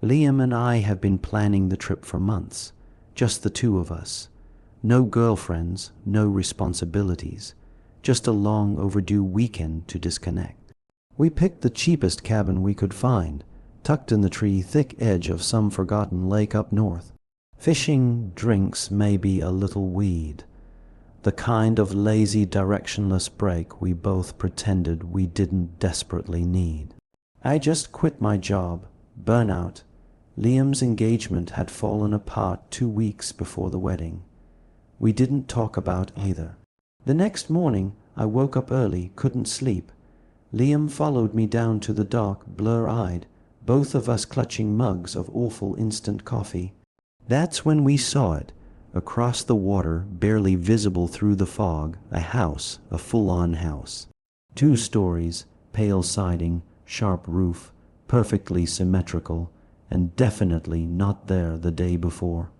Liam and I have been planning the trip for months, just the two of us. No girlfriends, no responsibilities, just a long overdue weekend to disconnect. We picked the cheapest cabin we could find, tucked in the tree-thick edge of some forgotten lake up north. Fishing, drinks, maybe a little weed. The kind of lazy, directionless break we both pretended we didn't desperately need. I just quit my job, burnout. Liam's engagement had fallen apart 2 weeks before the wedding. We didn't talk about either. The next morning, I woke up early, couldn't sleep. Liam followed me down to the dock, blur-eyed, both of us clutching mugs of awful instant coffee. That's when we saw it. Across the water, barely visible through the fog, a house, a full-on house. 2 stories, pale siding, sharp roof, perfectly symmetrical, and definitely not there the day before.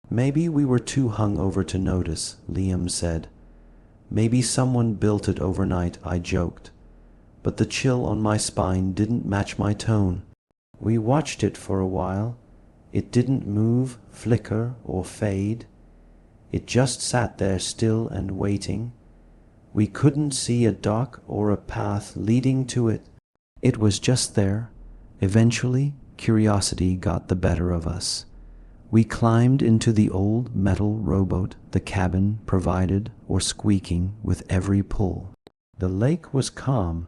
Maybe we were too hungover to notice, Liam said. Maybe someone built it overnight, I joked. But the chill on my spine didn't match my tone. We watched it for a while. It didn't move, flicker, or fade. It just sat there still and waiting. We couldn't see a dock or a path leading to it. It was just there. Eventually, curiosity got the better of us. We climbed into the old metal rowboat the cabin provided, or squeaking with every pull. The lake was calm.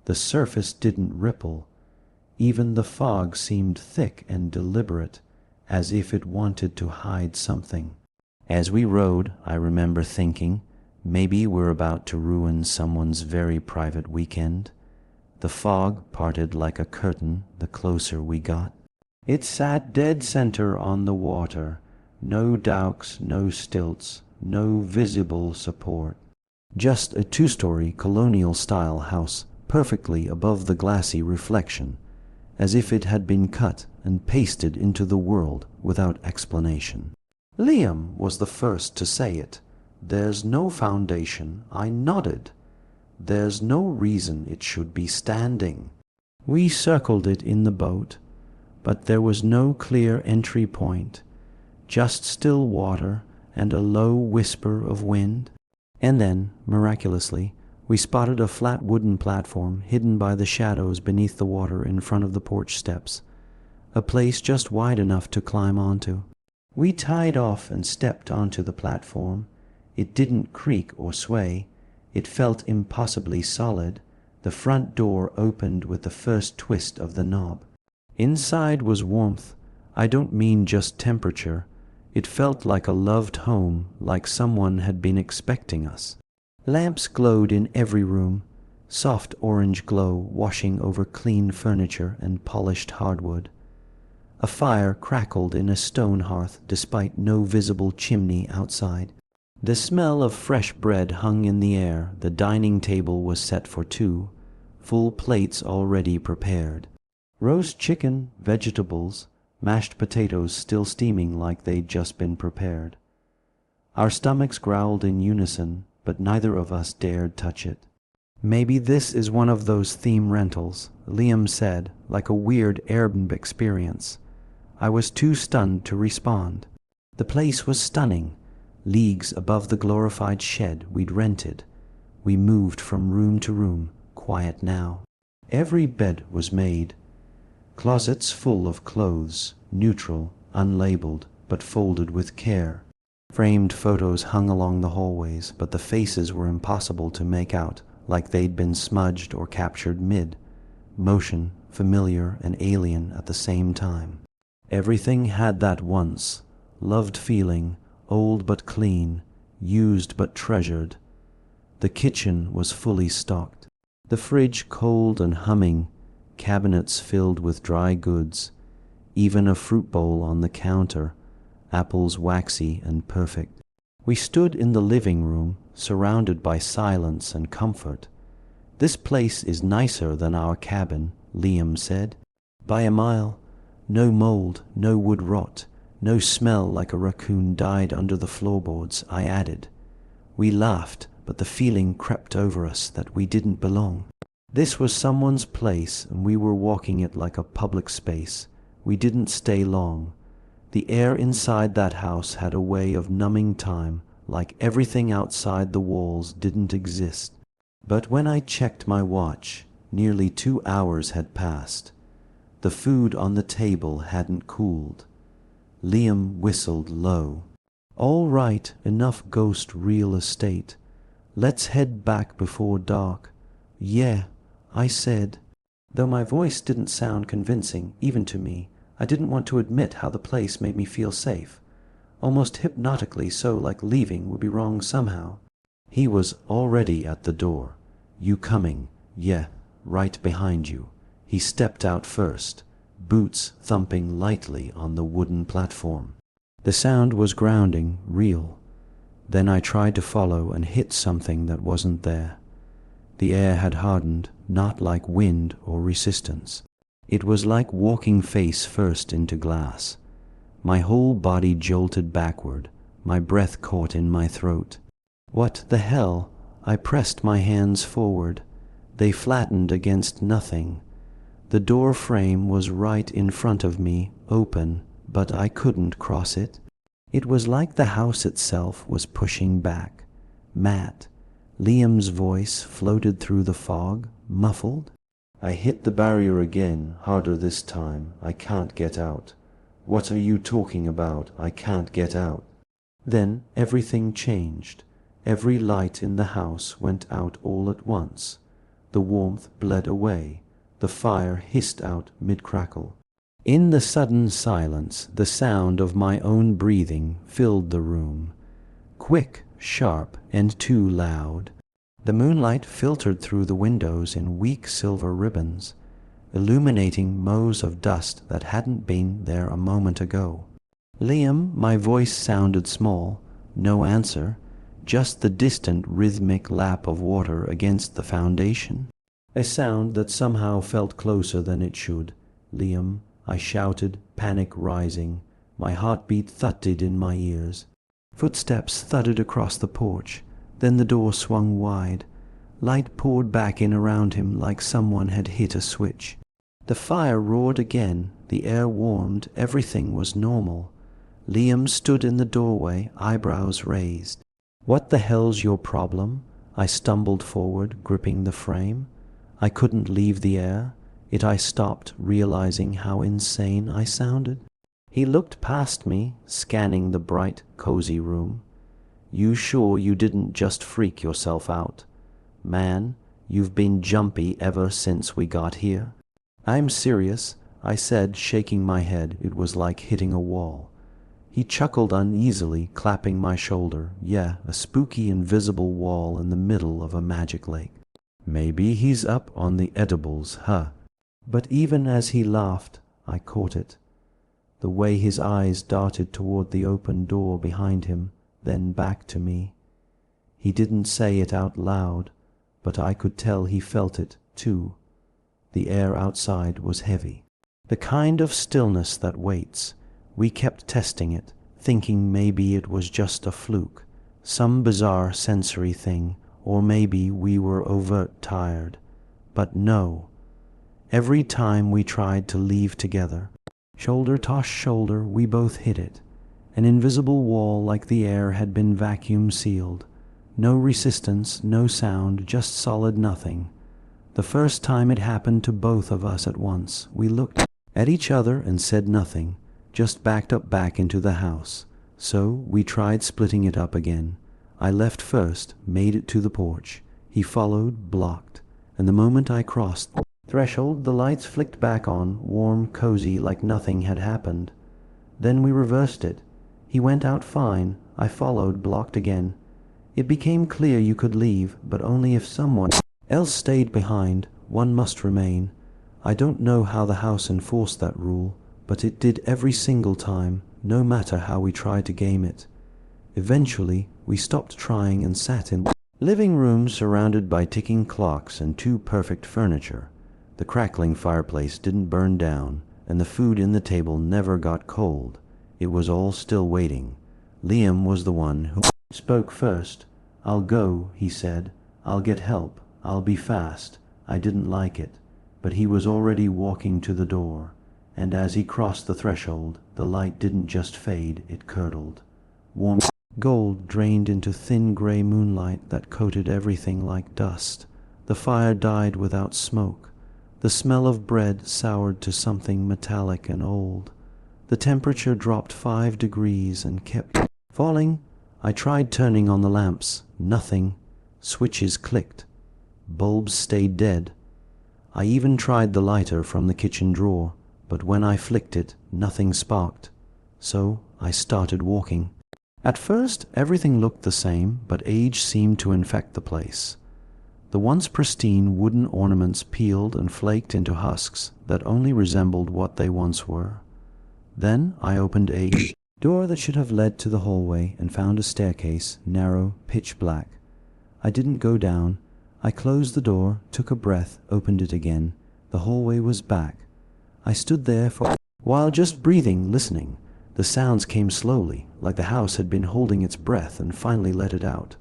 The surface didn't ripple. Even the fog seemed thick and deliberate, as if it wanted to hide something. As we rowed, I remember thinking, maybe we're about to ruin someone's very private weekend. The fog parted like a curtain the closer we got. It sat dead center on the water, no docks, no stilts, no visible support. Just a 2-story colonial-style house, perfectly above the glassy reflection, as if it had been cut and pasted into the world without explanation. Liam was the first to say it. There's no foundation, I nodded. There's no reason it should be standing. We circled it in the boat, but there was no clear entry point, just still water and a low whisper of wind. And then, miraculously, we spotted a flat wooden platform hidden by the shadows beneath the water in front of the porch steps, a place just wide enough to climb onto. We tied off and stepped onto the platform. It didn't creak or sway. It felt impossibly solid. The front door opened with the first twist of the knob. Inside was warmth. I don't mean just temperature. It felt like a loved home, like someone had been expecting us. Lamps glowed in every room, soft orange glow washing over clean furniture and polished hardwood. A fire crackled in a stone hearth despite no visible chimney outside. The smell of fresh bread hung in the air. The dining table was set for 2, full plates already prepared. Roast chicken, vegetables, mashed potatoes still steaming like they'd just been prepared. Our stomachs growled in unison, but neither of us dared touch it. Maybe this is one of those theme rentals, Liam said, like a weird Airbnb experience. I was too stunned to respond. The place was stunning, leagues above the glorified shed we'd rented. We moved from room to room, quiet now. Every bed was made. Closets full of clothes, neutral, unlabeled, but folded with care. Framed photos hung along the hallways, but the faces were impossible to make out, like they'd been smudged or captured mid-motion, familiar and alien at the same time. Everything had that once, loved feeling, old but clean, used but treasured. The kitchen was fully stocked. The fridge cold and humming, cabinets filled with dry goods, even a fruit bowl on the counter, apples waxy and perfect. We stood in the living room, surrounded by silence and comfort. This place is nicer than our cabin, Liam said. By a mile. No mold, no wood rot, no smell like a raccoon died under the floorboards, I added. We laughed, but the feeling crept over us that we didn't belong. This was someone's place, and we were walking it like a public space, We didn't stay long. The air inside that house had a way of numbing time, like everything outside the walls didn't exist. But when I checked my watch, nearly 2 hours had passed. The food on the table hadn't cooled. Liam whistled low. "All right, enough ghost real estate. Let's head back before dark." "Yeah," I said. Though my voice didn't sound convincing, even to me, I didn't want to admit how the place made me feel safe. Almost hypnotically so, like leaving would be wrong somehow. He was already at the door. "You coming?" "Yeah, right behind you." He stepped out first, boots thumping lightly on the wooden platform. The sound was grounding, real. Then I tried to follow and hit something that wasn't there. The air had hardened, not like wind or resistance. It was like walking face first into glass. My whole body jolted backward, my breath caught in my throat. What the hell? I pressed my hands forward. They flattened against nothing. The door frame was right in front of me, open, but I couldn't cross it. It was like the house itself was pushing back. "Matt." Liam's voice floated through the fog, muffled. I hit the barrier again, harder this time. "I can't get out." "What are you talking about? I can't get out." Then everything changed. Every light in the house went out all at once. The warmth bled away. The fire hissed out mid-crackle. In the sudden silence, the sound of my own breathing filled the room. Quick, sharp, and too loud. The moonlight filtered through the windows in weak silver ribbons, illuminating mows of dust that hadn't been there a moment ago. "Liam," my voice sounded small. No answer, just the distant rhythmic lap of water against the foundation. A sound that somehow felt closer than it should. "Liam," I shouted, panic rising. My heartbeat thudded in my ears. Footsteps thudded across the porch. Then the door swung wide. Light poured back in around him like someone had hit a switch. The fire roared again. The air warmed. Everything was normal. Liam stood in the doorway, eyebrows raised. "What the hell's your problem?" I stumbled forward, gripping the frame. I couldn't leave the air. I stopped, realizing how insane I sounded. He looked past me, scanning the bright, cozy room. "You sure you didn't just freak yourself out? Man, you've been jumpy ever since we got here." "I'm serious," I said, shaking my head. It was like hitting a wall. He chuckled uneasily, clapping my shoulder. "Yeah, a spooky invisible wall in the middle of a magic lake. Maybe he's up on the edibles, huh?" But even as he laughed, I caught it. The way his eyes darted toward the open door behind him, then back to me. He didn't say it out loud, but I could tell he felt it, too. The air outside was heavy. The kind of stillness that waits. We kept testing it, thinking maybe it was just a fluke, some bizarre sensory thing, or maybe we were overt tired. But no. Every time we tried to leave together, shoulder to shoulder, we both hit it. An invisible wall like the air had been vacuum sealed. No resistance, no sound, just solid nothing. The first time it happened to both of us at once. We looked at each other and said nothing, just backed up back into the house. So we tried splitting it up again. I left first, made it to the porch. He followed, blocked, and the moment I crossed the threshold, the lights flicked back on, warm, cozy, like nothing had happened. Then we reversed it. He went out fine. I followed, blocked again. It became clear you could leave, but only if someone else stayed behind. One must remain. I don't know how the house enforced that rule, but it did every single time, no matter how we tried to game it. Eventually, we stopped trying and sat in the living room surrounded by ticking clocks and too perfect furniture. The crackling fireplace didn't burn down, and the food in the table never got cold. It was all still waiting. Liam was the one who spoke first. "I'll go," he said. "I'll get help. I'll be fast." I didn't like it, but he was already walking to the door. and as he crossed the threshold, the light didn't just fade, it curdled. Warm gold drained into thin gray moonlight that coated everything like dust. The fire died without smoke. The smell of bread soured to something metallic and old. The temperature dropped 5 degrees and kept falling. I tried turning on the lamps. Nothing. Switches clicked. Bulbs stayed dead. I even tried the lighter from the kitchen drawer, but when I flicked it, nothing sparked. So I started walking. At first, everything looked the same, but age seemed to infect the place. The once pristine wooden ornaments peeled and flaked into husks that only resembled what they once were. Then I opened a door that should have led to the hallway and found a staircase, narrow, pitch black. I didn't go down. I closed the door, took a breath, opened it again. The hallway was back. I stood there for a while, just breathing, listening. The sounds came slowly, like the house had been holding its breath and finally let it out.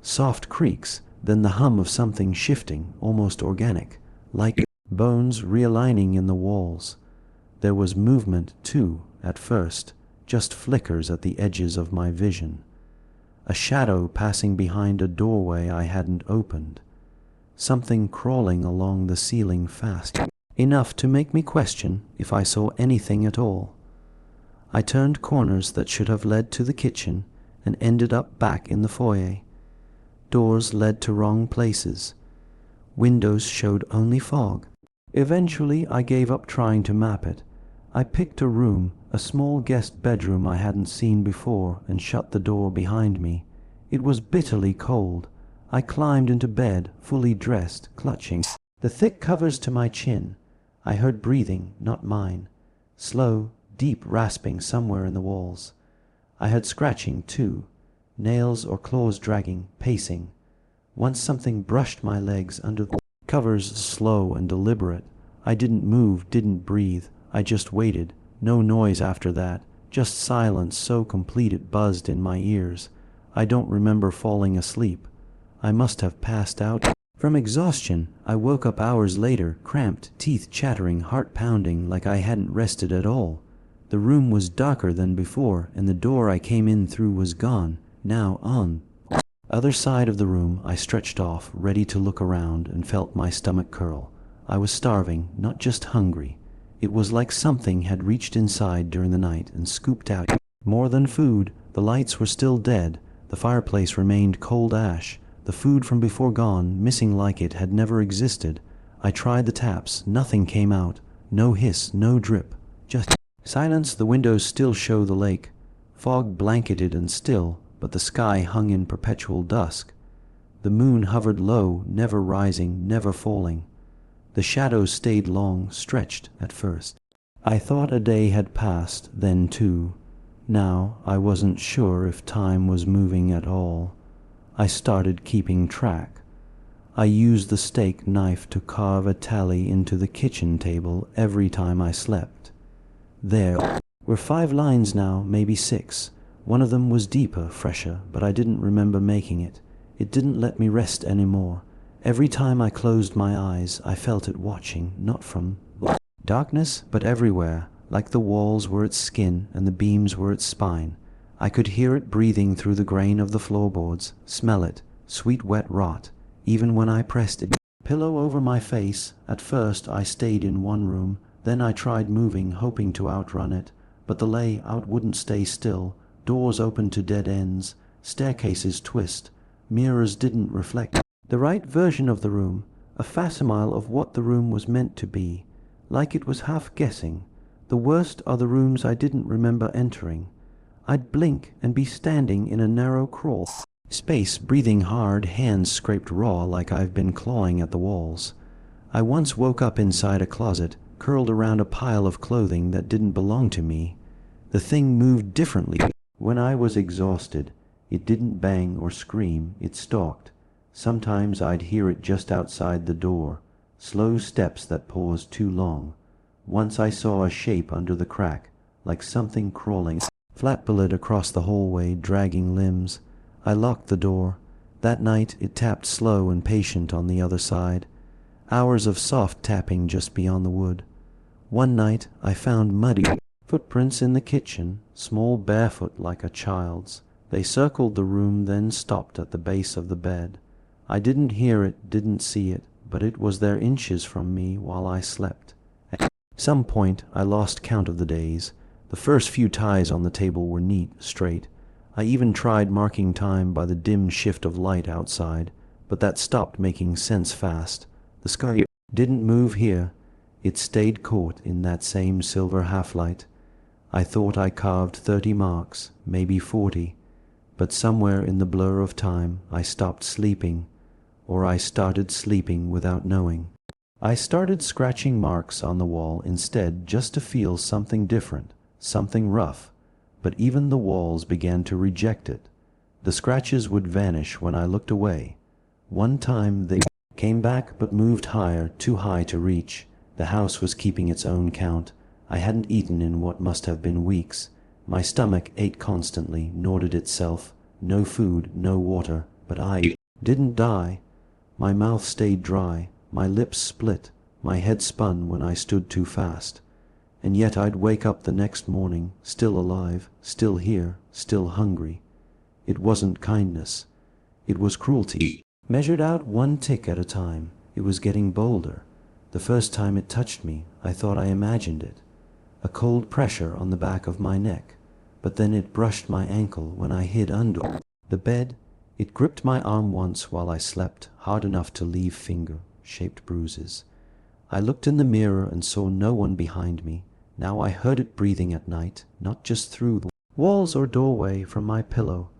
Soft creaks, then the hum of something shifting, almost organic, like bones realigning in the walls. There was movement, too, at first, just flickers at the edges of my vision. A shadow passing behind a doorway I hadn't opened. Something crawling along the ceiling fast, enough to make me question if I saw anything at all. I turned corners that should have led to the kitchen and ended up back in the foyer. Doors led to wrong places. Windows showed only fog. Eventually, I gave up trying to map it. I picked a room, a small guest bedroom I hadn't seen before, and shut the door behind me. It was bitterly cold. I climbed into bed, fully dressed, clutching the thick covers to my chin. I heard breathing, not mine. Slow, deep rasping somewhere in the walls. I heard scratching, too. Nails or claws dragging, pacing. Once something brushed my legs under the covers, slow and deliberate. I didn't move, didn't breathe. I just waited. No noise after that. Just silence so complete it buzzed in my ears. I don't remember falling asleep. I must have passed out. From exhaustion, I woke up hours later, cramped, teeth chattering, heart pounding, like I hadn't rested at all. The room was darker than before, and the door I came in through was gone. Now on the other side of the room, I stretched off, ready to look around, and felt my stomach curl. I was starving, not just hungry. It was like something had reached inside during the night and scooped out more than food. The lights were still dead. The fireplace remained cold ash. The food from before gone, missing like it had never existed. I tried the taps. Nothing came out. No hiss, no drip. Just silence. The windows still show the lake. Fog blanketed and still, but the sky hung in perpetual dusk. The moon hovered low, never rising, never falling. The shadows stayed long, stretched at first. I thought a day had passed, then two. Now I wasn't sure if time was moving at all. I started keeping track. I used the steak knife to carve a tally into the kitchen table every time I slept. There were 5 lines now, maybe 6. One of them was deeper, fresher, but I didn't remember making it. It didn't let me rest anymore. Every time I closed my eyes, I felt it watching, not from darkness, but everywhere, like the walls were its skin and the beams were its spine. I could hear it breathing through the grain of the floorboards, smell it, sweet wet rot, even when I pressed a pillow over my face. At first I stayed in one room, then I tried moving, hoping to outrun it, but the layout wouldn't stay still. Doors opened to dead ends, staircases twist, mirrors didn't reflect the right version of the room, a facsimile of what the room was meant to be, like it was half guessing. The worst are the rooms I didn't remember entering. I'd blink and be standing in a narrow crawl space, breathing hard, hands scraped raw like I've been clawing at the walls. I once woke up inside a closet, curled around a pile of clothing that didn't belong to me. The thing moved differently. When I was exhausted, it didn't bang or scream, it stalked. Sometimes I'd hear it just outside the door, slow steps that paused too long. Once I saw a shape under the crack, like something crawling flat-bellied across the hallway, dragging limbs. I locked the door. That night it tapped slow and patient on the other side. Hours of soft tapping just beyond the wood. One night I found muddy footprints in the kitchen, small, barefoot like a child's. They circled the room, then stopped at the base of the bed. I didn't hear it, didn't see it, but it was there inches from me while I slept. At some point I lost count of the days. The first few ties on the table were neat, straight. I even tried marking time by the dim shift of light outside, but that stopped making sense fast. The sky didn't move here. It stayed caught in that same silver half-light. I thought I carved 30 marks, maybe 40, but somewhere in the blur of time I stopped sleeping, or I started sleeping without knowing. I started scratching marks on the wall instead, just to feel something different, something rough, but even the walls began to reject it. The scratches would vanish when I looked away. One time they came back but moved higher, too high to reach. The house was keeping its own count. I hadn't eaten in what must have been weeks. My stomach ate constantly, gnawed itself. No food, no water, but I didn't die. My mouth stayed dry, my lips split, my head spun when I stood too fast. And yet I'd wake up the next morning, still alive, still here, still hungry. It wasn't kindness. It was cruelty. Measured out one tick at a time. It was getting bolder. The first time it touched me, I thought I imagined it. A cold pressure on the back of my neck. But then it brushed my ankle when I hid under the bed. It gripped my arm once while I slept, hard enough to leave finger-shaped bruises. I looked in the mirror and saw no one behind me. Now I heard it breathing at night, not just through the walls or doorway, from my pillow.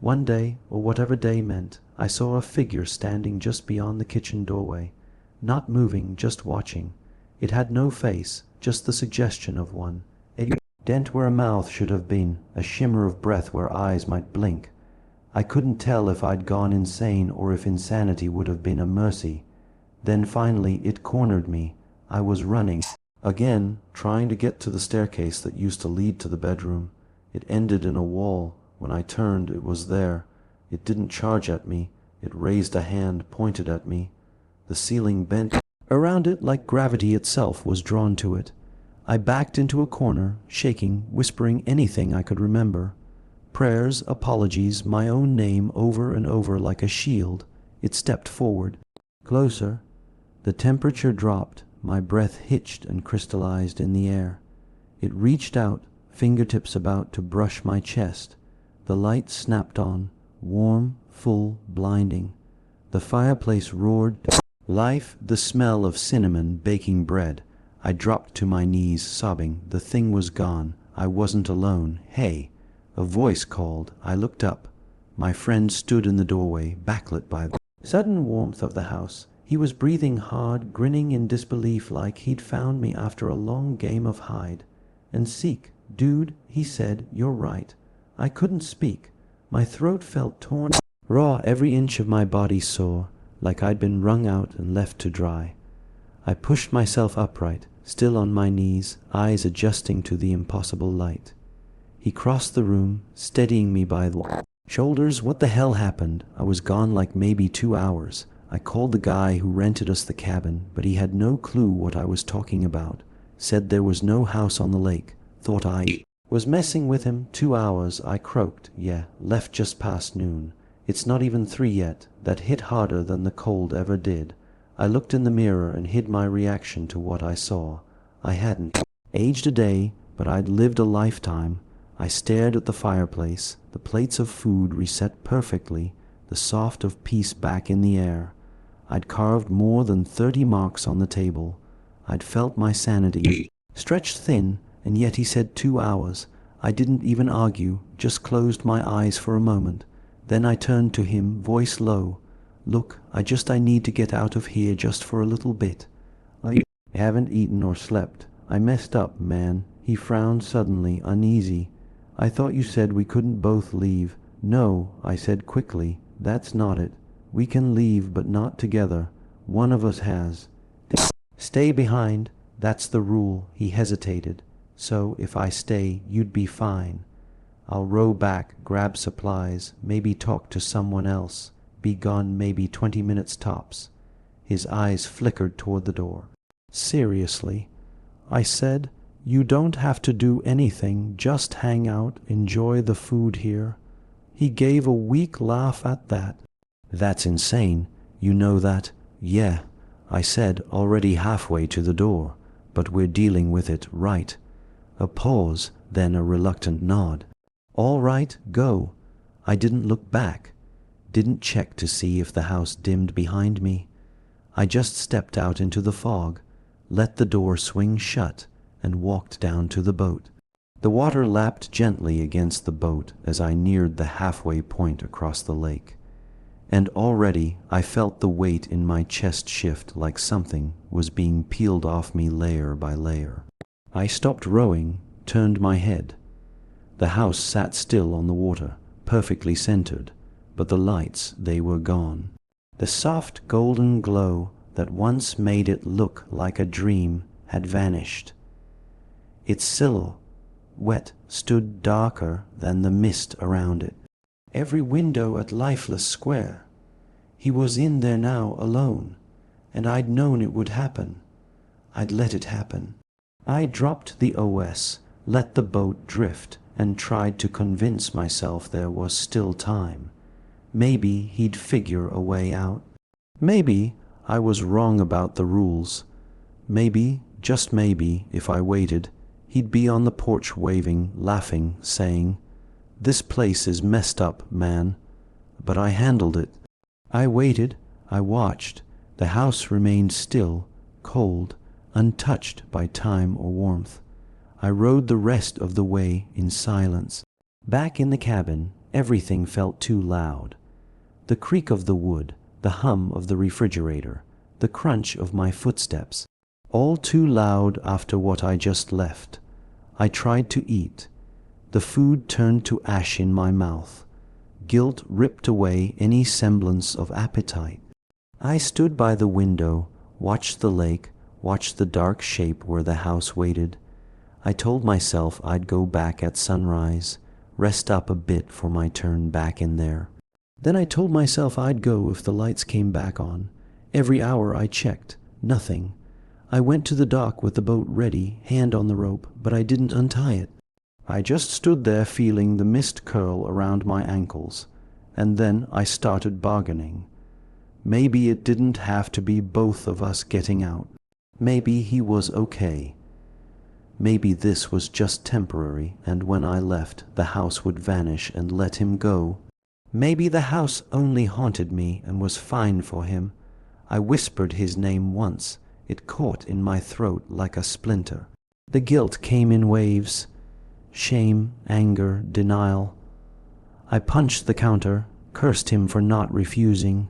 One day, or whatever day meant, I saw a figure standing just beyond the kitchen doorway, not moving, just watching. It had no face, just the suggestion of one. A dent where a mouth should have been, a shimmer of breath where eyes might blink. I couldn't tell if I'd gone insane or if insanity would have been a mercy. Then finally it cornered me. I was running again, trying to get to the staircase that used to lead to the bedroom. It ended in a wall. When I turned, it was there. It didn't charge at me. It raised a hand, pointed at me. The ceiling bent around it like gravity itself was drawn to it. I backed into a corner, shaking, whispering anything I could remember. Prayers, apologies, my own name over and over like a shield. It stepped forward. Closer. The temperature dropped. My breath hitched and crystallized in the air. It reached out, fingertips about to brush my chest. The light snapped on, warm, full, blinding. The fireplace roared. Life, the smell of cinnamon, baking bread. I dropped to my knees, sobbing. The thing was gone. I wasn't alone. Hey! A voice called. I looked up. My friend stood in the doorway, backlit by the sudden warmth of the house. He was breathing hard, grinning in disbelief like he'd found me after a long game of hide and seek. Dude, he said, you're right. I couldn't speak. My throat felt torn, raw, every inch of my body sore, like I'd been wrung out and left to dry. I pushed myself upright, still on my knees, eyes adjusting to the impossible light. He crossed the room, steadying me by the shoulders. What the hell happened? I was gone like maybe 2 hours. I called the guy who rented us the cabin, but he had no clue what I was talking about. Said there was no house on the lake. Thought I was messing with him. 2 hours, I croaked. Yeah, left just past noon. It's not even 3 yet. That hit harder than the cold ever did. I looked in the mirror and hid my reaction to what I saw. I hadn't aged a day, but I'd lived a lifetime. I stared at the fireplace, the plates of food reset perfectly, the soft of peace back in the air. I'd carved more than 30 marks on the table. I'd felt my sanity stretched thin, and yet he said 2 hours. I didn't even argue, just closed my eyes for a moment. Then I turned to him, voice low. Look, I need to get out of here just for a little bit. I haven't eaten or slept. I messed up, man. He frowned suddenly, uneasy. I thought you said we couldn't both leave. No, I said quickly. That's not it. We can leave, but not together. One of us has. Stay behind. That's the rule. He hesitated. So, if I stay, you'd be fine. I'll row back, grab supplies, maybe talk to someone else. Be gone maybe 20 minutes tops. His eyes flickered toward the door. Seriously? I said. "You don't have to do anything, just hang out, enjoy the food here." He gave a weak laugh at that. "That's insane, you know that." "Yeah," I said, already halfway to the door, "but we're dealing with it, right?" A pause, then a reluctant nod. "All right, go." I didn't look back, didn't check to see if the house dimmed behind me. I just stepped out into the fog, let the door swing shut, and walked down to the boat. The water lapped gently against the boat as I neared the halfway point across the lake, and already I felt the weight in my chest shift like something was being peeled off me layer by layer. I stopped rowing, turned my head. The house sat still on the water, perfectly centered, but the lights, they were gone. The soft golden glow that once made it look like a dream had vanished. Its silhouette stood darker than the mist around it. Every window at Lifeless Square. He was in there now, alone, and I'd known it would happen. I'd let it happen. I dropped the OS, let the boat drift, and tried to convince myself there was still time. Maybe he'd figure a way out. Maybe I was wrong about the rules. Maybe, just maybe, if I waited, he'd be on the porch waving, laughing, saying, "This place is messed up, man." But I handled it. I waited, I watched. The house remained still, cold, untouched by time or warmth. I rode the rest of the way in silence. Back in the cabin, everything felt too loud. The creak of the wood, the hum of the refrigerator, the crunch of my footsteps, all too loud after what I just left. I tried to eat. The food turned to ash in my mouth. Guilt ripped away any semblance of appetite. I stood by the window, watched the lake, watched the dark shape where the house waited. I told myself I'd go back at sunrise, rest up a bit for my turn back in there. Then I told myself I'd go if the lights came back on. Every hour I checked, nothing. I went to the dock with the boat ready, hand on the rope, but I didn't untie it. I just stood there feeling the mist curl around my ankles, and then I started bargaining. Maybe it didn't have to be both of us getting out. Maybe he was okay. Maybe this was just temporary, and when I left, the house would vanish and let him go. Maybe the house only haunted me and was fine for him. I whispered his name once. It caught in my throat like a splinter. The guilt came in waves. Shame, anger, denial. I punched the counter, cursed him for not refusing,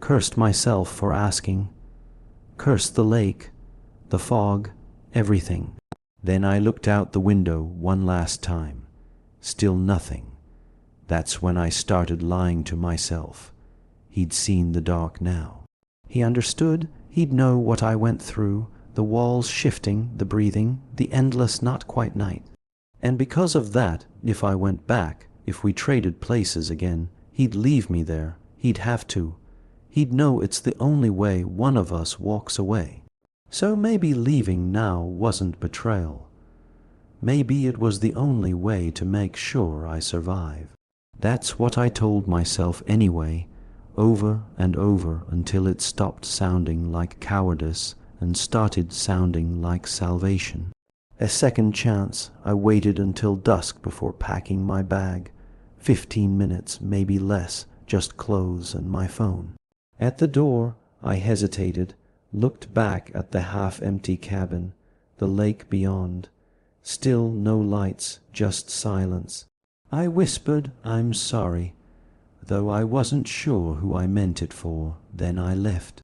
cursed myself for asking, cursed the lake, the fog, everything. Then I looked out the window one last time. Still nothing. That's when I started lying to myself. He'd seen the dark now. He understood. He'd know what I went through, the walls shifting, the breathing, the endless not quite night. And because of that, if I went back, if we traded places again, he'd leave me there. He'd have to. He'd know it's the only way one of us walks away. So maybe leaving now wasn't betrayal. Maybe it was the only way to make sure I survive. That's what I told myself anyway, over and over until it stopped sounding like cowardice and started sounding like salvation. A second chance. I waited until dusk before packing my bag. 15 minutes, maybe less, just clothes and my phone. At the door, I hesitated, looked back at the half-empty cabin, the lake beyond. Still no lights, just silence. I whispered, "I'm sorry," though I wasn't sure who I meant it for. Then I left.